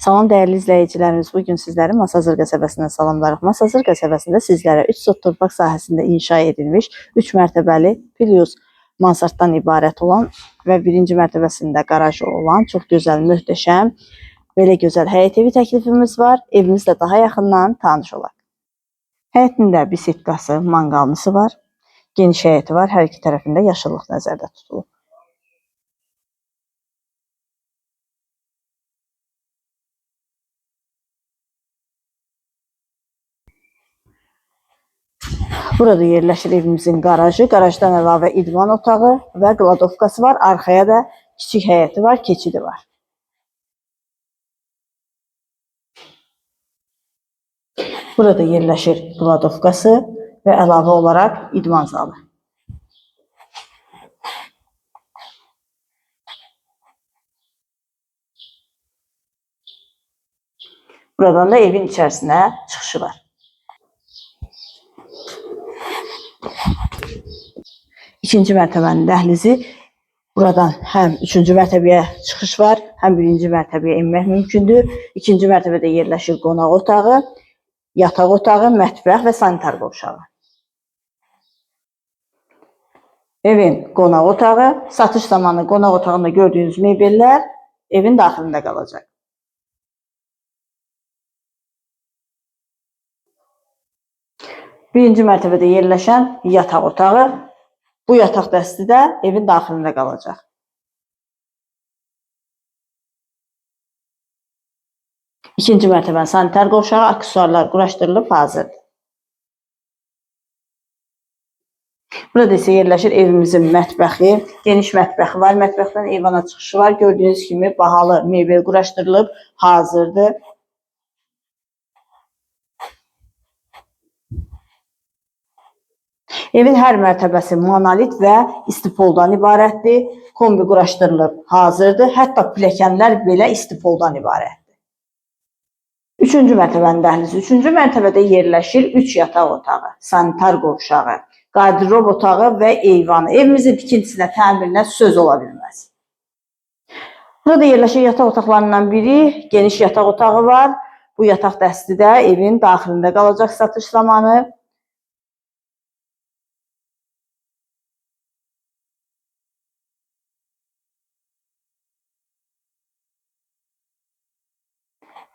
Salam dəyərli izləyicilərimiz, bugün sizləri Masazır qəsəbəsindən salamlarıq. Masazır qəsəbəsində sizlərə 3 sot torpaq sahəsində inşa edilmiş 3 mərtəbəli plus mansarddan ibarət olan və birinci mərtəbəsində qarajı olan çox gözəl, möhtəşəm, belə gözəl həyət evi təklifimiz var. Evimizlə daha yaxından tanış olaq. Həyətində bisetkası, manqalımızı var. Geniş həyəti var, hər iki tərəfində yaşıllıq nəzərdə tutulub. Burada yerləşir evimizin qarajı. Qarajdan əlavə idman otağı və qladovkası var. Arxaya da kiçik həyəti var, keçidi var. Burada yerləşir qladovkası və əlavə olaraq idman zalı. Buradan da evin içərisinə çıxışı var. İkinci mərtəbənin dəhlizi. Buradan həm 3-cü mərtəbəyə çıxış var, həm 1-ci mərtəbəyə enmək mümkündür. İkinci mərtəbədə yerləşir qonaq otağı, yataq otağı, mətbəx və sanitar qovşağı. Evin qonaq otağı, satış zamanı qonaq otağında gördüyünüz mebellər evin daxilində qalacaq. Birinci mərtəbədə yerləşən yataq otağı. Bu yataq dəsti də evin daxilində qalacaq. İkinci mərtəbənin sanitar qovşağı, aksesuarlar quraşdırılıb hazırdır. Burada isə yerləşir evimizin mətbəxi. Geniş mətbəxi var, mətbəxdən eyvana çıxışı var. Gördüyünüz kimi bahalı mebel quraşdırılıb hazırdır. Evin hər mərtəbəsi monolit və istifoldan ibarətdir. Kombi quraşdırılıb hazırdır. Hətta pilləkənlər belə istifoldan ibarətdir. Üçüncü mərtəbənin dəhlizi. Üçüncü mərtəbədə yerləşir 3 yataq otağı, sanitar qovşağı, qardirob otağı və eyvanı. Evimizin tikintisinə, təmirinə söz ola bilməz. Burada yerləşir yataq otaqlarından biri, geniş yataq otağı var. Bu yataq dəsti də evin daxilində qalacaq satış zamanı.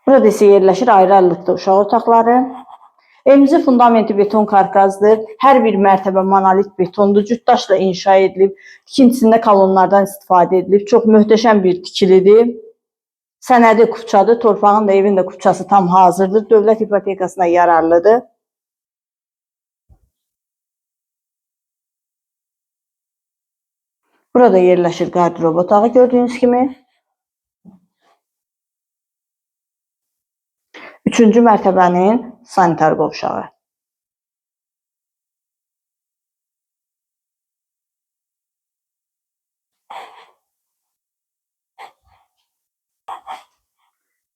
Burada isə yerləşir ayrı-ayrılıqda uşaq otaqları. Evimizin fundamenti beton karkazdır. Hər bir mərtəbə monolit betondur. Cütdaşla inşa edilib. Tikintisində kolonlardan istifadə edilib. Çox möhtəşəm bir tikilidir. Sənədi kupçadır. Torpağın da evin də kupçası tam hazırdır. Dövlət ipotekasına yararlıdır. Burada yerləşir qardirob otağı gördüyünüz kimi. Üçüncü mərtəbənin sanitar qovşağı.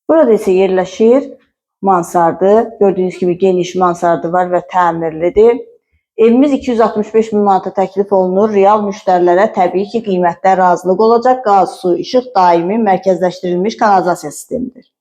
Burada isə yerləşir mansardı. Gördüyünüz kimi geniş mansardı var və təmirlidir. Evimiz 265 min manata təklif olunur. Real müştərilərə təbii ki, qiymətdə razılıq olacaq. Qaz, su, işıq daimi mərkəzləşdirilmiş kanalizasiya sistemidir.